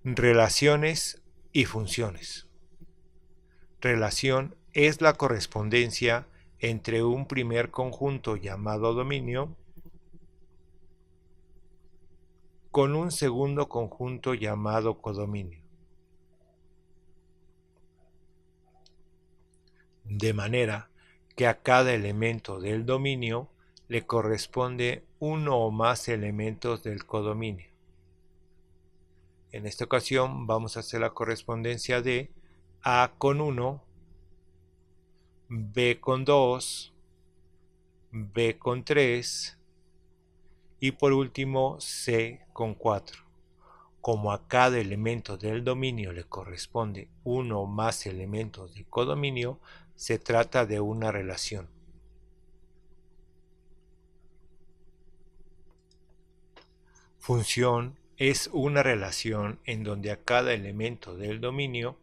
Relaciones y funciones. Relación es la correspondencia entre un primer conjunto llamado dominio con un segundo conjunto llamado codominio. De manera que a cada elemento del dominio le corresponde uno o más elementos del codominio. En esta ocasión vamos a hacer la correspondencia de A con 1, B con 2, B con 3 y por último C con 4. Como a cada elemento del dominio le corresponde uno o más elementos de codominio, se trata de una relación. Función es una relación en donde a cada elemento del dominio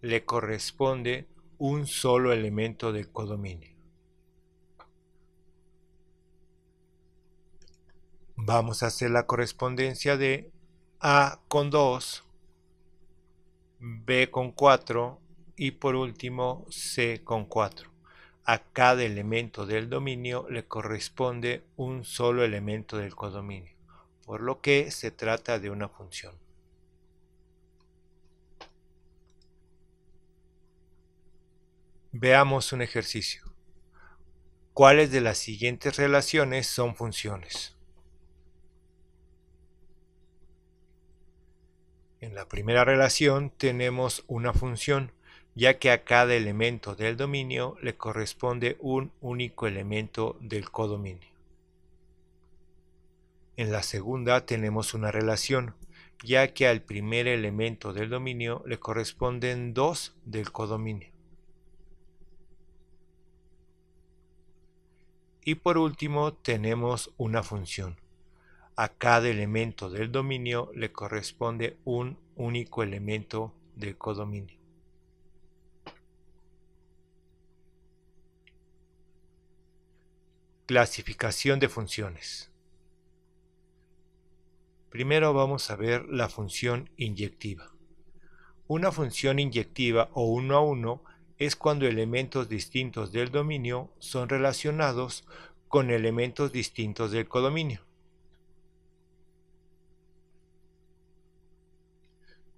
le corresponde un solo elemento del codominio. Vamos a hacer la correspondencia de A con 2, B con 4 y por último C con 4. A cada elemento del dominio le corresponde un solo elemento del codominio, por lo que se trata de una función. Veamos un ejercicio. ¿Cuáles de las siguientes relaciones son funciones? En la primera relación tenemos una función, ya que a cada elemento del dominio le corresponde un único elemento del codominio. En la segunda tenemos una relación, ya que al primer elemento del dominio le corresponden dos del codominio. Y por último tenemos una función. A cada elemento del dominio le corresponde un único elemento del codominio. Clasificación de funciones. Primero vamos a ver la función inyectiva. Una función inyectiva o uno a uno es cuando elementos distintos del dominio son relacionados con elementos distintos del codominio.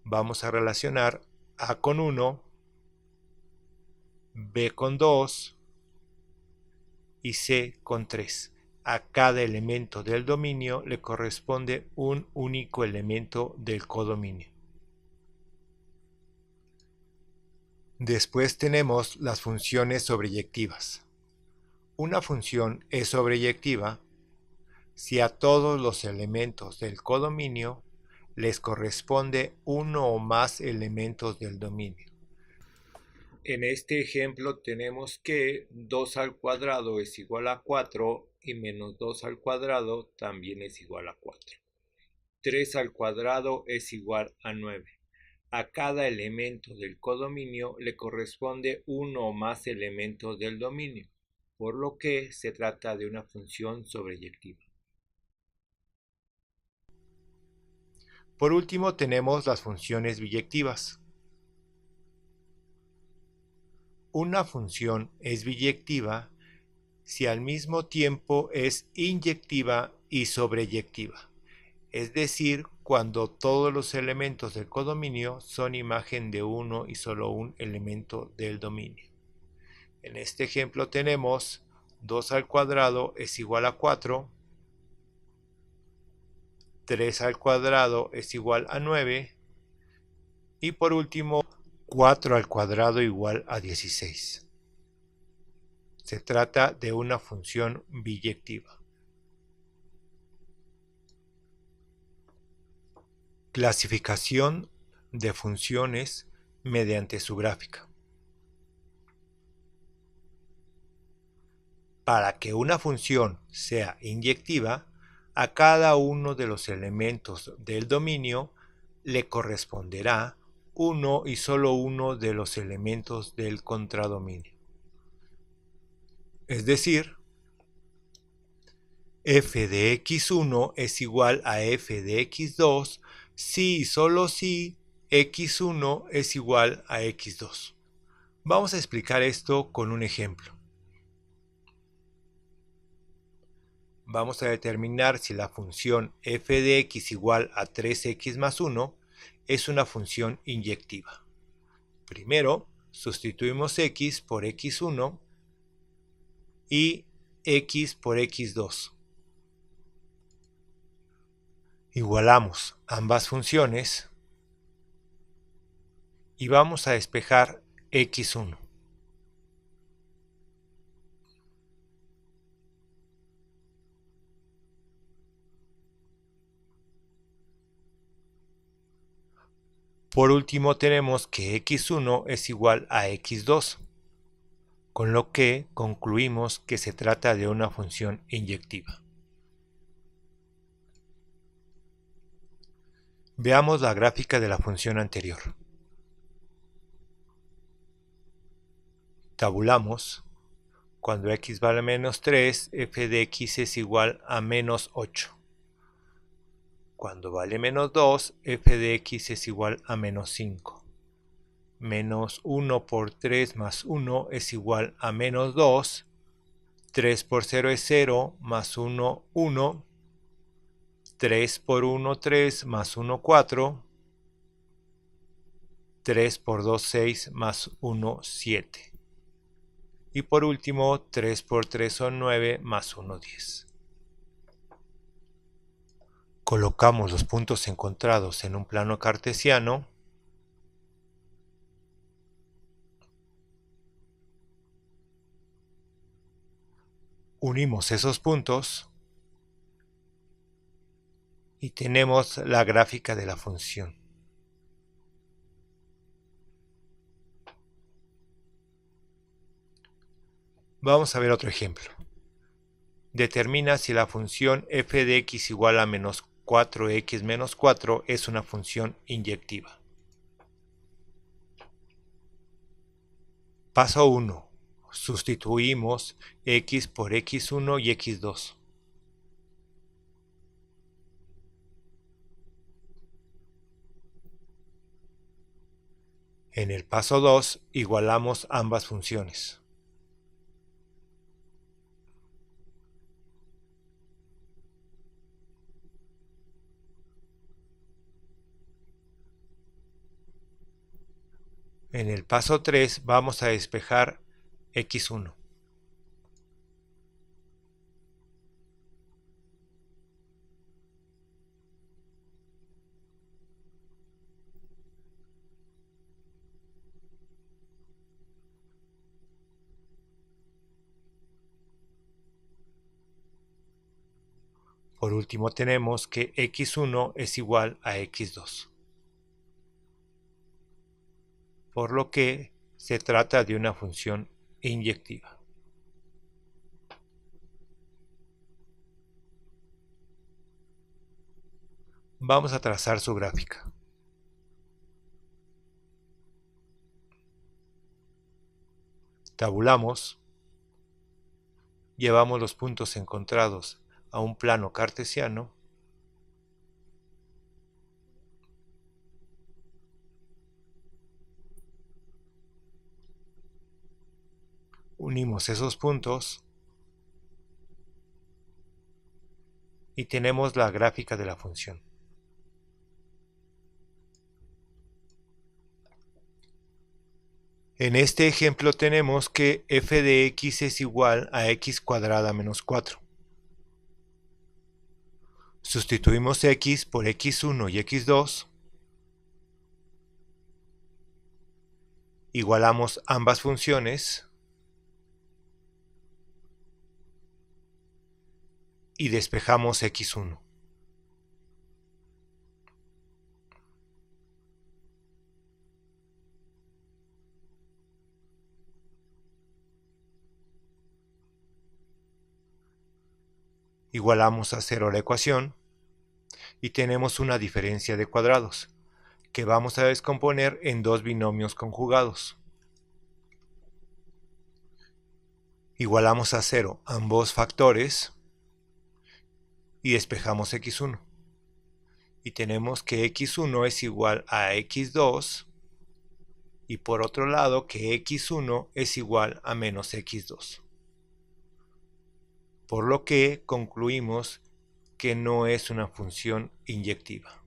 Vamos a relacionar A con 1, B con 2 y C con 3. A cada elemento del dominio le corresponde un único elemento del codominio. Después tenemos las funciones sobreyectivas. Una función es sobreyectiva si a todos los elementos del codominio les corresponde uno o más elementos del dominio. En este ejemplo tenemos que 2 al cuadrado es igual a 4 y menos 2 al cuadrado también es igual a 4. 3 al cuadrado es igual a 9. A cada elemento del codominio le corresponde uno o más elementos del dominio, por lo que se trata de una función sobreyectiva. Por último tenemos las funciones biyectivas. Una función es biyectiva si al mismo tiempo es inyectiva y sobreyectiva, es decir, cuando todos los elementos del codominio son imagen de uno y solo un elemento del dominio. En este ejemplo tenemos 2 al cuadrado es igual a 4, 3 al cuadrado es igual a 9 y por último 4 al cuadrado igual a 16. Se trata de una función biyectiva. Clasificación de funciones mediante su gráfica. Para que una función sea inyectiva, a cada uno de los elementos del dominio le corresponderá uno y solo uno de los elementos del contradominio. Es decir, f de x1 es igual a f de x2 si y solo si x1 es igual a x2. Vamos a explicar esto con un ejemplo. Vamos a determinar si la función f de x igual a 3x más 1 es una función inyectiva. Primero, sustituimos x por x1 y x por x2. Igualamos ambas funciones y vamos a despejar x1. Por último tenemos que x1 es igual a x2, con lo que concluimos que se trata de una función inyectiva. Veamos la gráfica de la función anterior. Tabulamos. Cuando x vale a menos 3, f de x es igual a menos 8. Cuando vale menos 2, f de x es igual a menos 5. Menos 1 por 3 más 1 es igual a menos 2. 3 por 0 es 0, más 1, 1. 3 por 1, 3, más 1, 4. 3 por 2, 6, más 1, 7. Y por último, 3 por 3 son 9, más 1, 10. Colocamos los puntos encontrados en un plano cartesiano. Unimos esos puntos y tenemos la gráfica de la función. Vamos a ver otro ejemplo. Determina si la función f de x igual a menos 4x menos 4 es una función inyectiva. Paso 1. Sustituimos x por x1 y x2. En el paso 2, igualamos ambas funciones. En el paso 3 vamos a despejar x1. Por último tenemos que x1 es igual a x2. Por lo que se trata de una función inyectiva. Vamos a trazar su gráfica. Tabulamos. Llevamos los puntos encontrados a un plano cartesiano. Unimos esos puntos y tenemos la gráfica de la función. En este ejemplo tenemos que f de x es igual a x cuadrada menos 4. Sustituimos x por x1 y x2. Igualamos ambas funciones y despejamos x1. Igualamos a 0 la ecuación y tenemos una diferencia de cuadrados que vamos a descomponer en dos binomios conjugados. Igualamos a 0 ambos factores y despejamos x1. y tenemos que x1 es igual a x2 y por otro lado que x1 es igual a menos x2. Por lo que concluimos que no es una función inyectiva.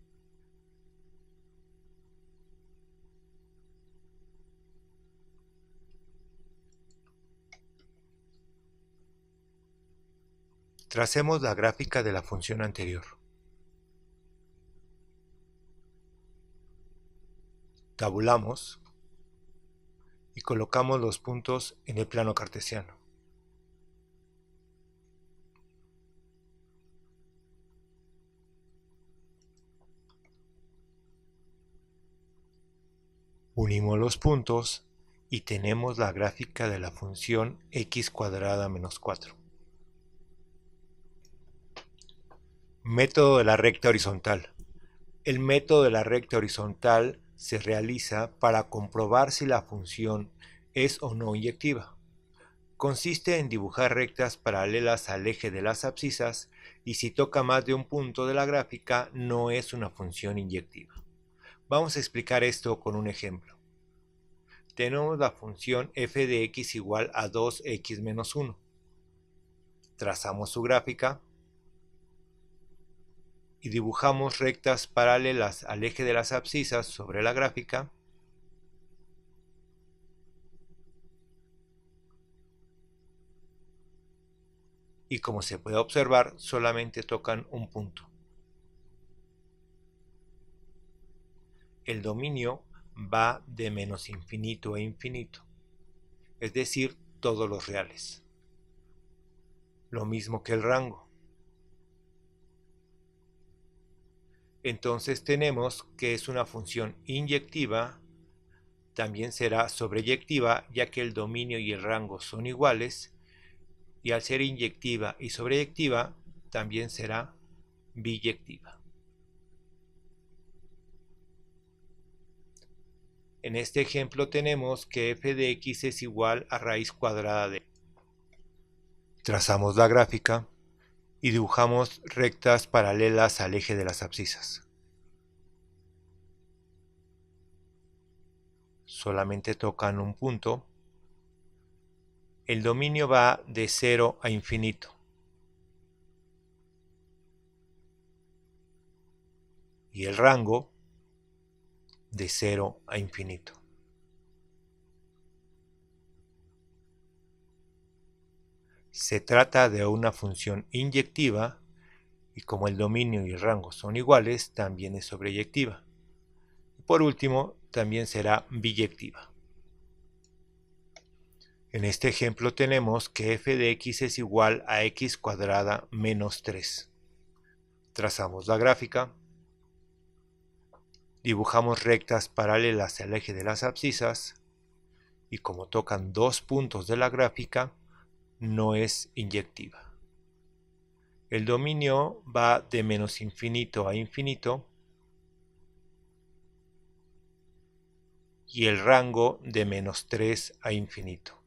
Tracemos la gráfica de la función anterior. Tabulamos y colocamos los puntos en el plano cartesiano. Unimos los puntos y tenemos la gráfica de la función x cuadrada menos 4. Método de la recta horizontal. El método de la recta horizontal se realiza para comprobar si la función es o no inyectiva. Consiste en dibujar rectas paralelas al eje de las abscisas y si toca más de un punto de la gráfica no es una función inyectiva. Vamos a explicar esto con un ejemplo. Tenemos la función f de x igual a 2x menos 1. Trazamos su gráfica y dibujamos rectas paralelas al eje de las abscisas sobre la gráfica. Y como se puede observar, solamente tocan un punto. El dominio va de menos infinito a infinito, es decir, todos los reales. Lo mismo que el rango. Entonces tenemos que es una función inyectiva, también será sobreyectiva ya que el dominio y el rango son iguales, y al ser inyectiva y sobreyectiva también será biyectiva. En este ejemplo tenemos que f de x es igual a raíz cuadrada de. Trazamos la gráfica y dibujamos rectas paralelas al eje de las abscisas. Solamente tocan un punto. El dominio va de 0 a infinito. Y el rango de 0 a infinito. Se trata de una función inyectiva y como el dominio y el rango son iguales, también es sobreyectiva. Por último, también será biyectiva. En este ejemplo tenemos que f de x es igual a x cuadrada menos 3. Trazamos la gráfica, dibujamos rectas paralelas al eje de las abscisas y como tocan dos puntos de la gráfica, no es inyectiva. El dominio va de menos infinito a infinito y el rango de menos 3 a infinito.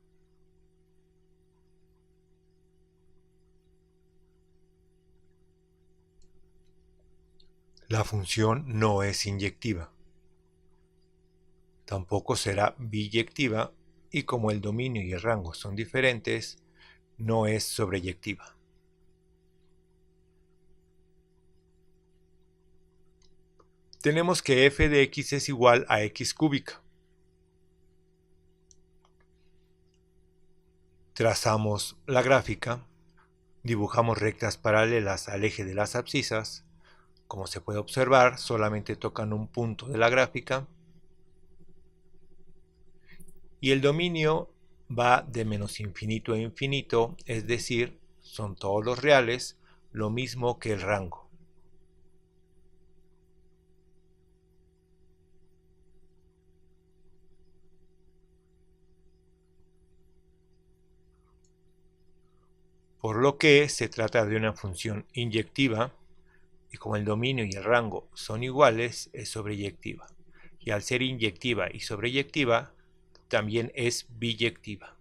La función no es inyectiva. Tampoco será biyectiva y como el dominio y el rango son diferentes, no es sobreyectiva. Tenemos que f de x es igual a x cúbica. Trazamos la gráfica, dibujamos rectas paralelas al eje de las abscisas. Como se puede observar, solamente tocan un punto de la gráfica. Y el dominio va de menos infinito a infinito, es decir, son todos los reales, lo mismo que el rango. Por lo que se trata de una función inyectiva y como el dominio y el rango son iguales, es sobreyectiva. Y al ser inyectiva y sobreyectiva, también es biyectiva.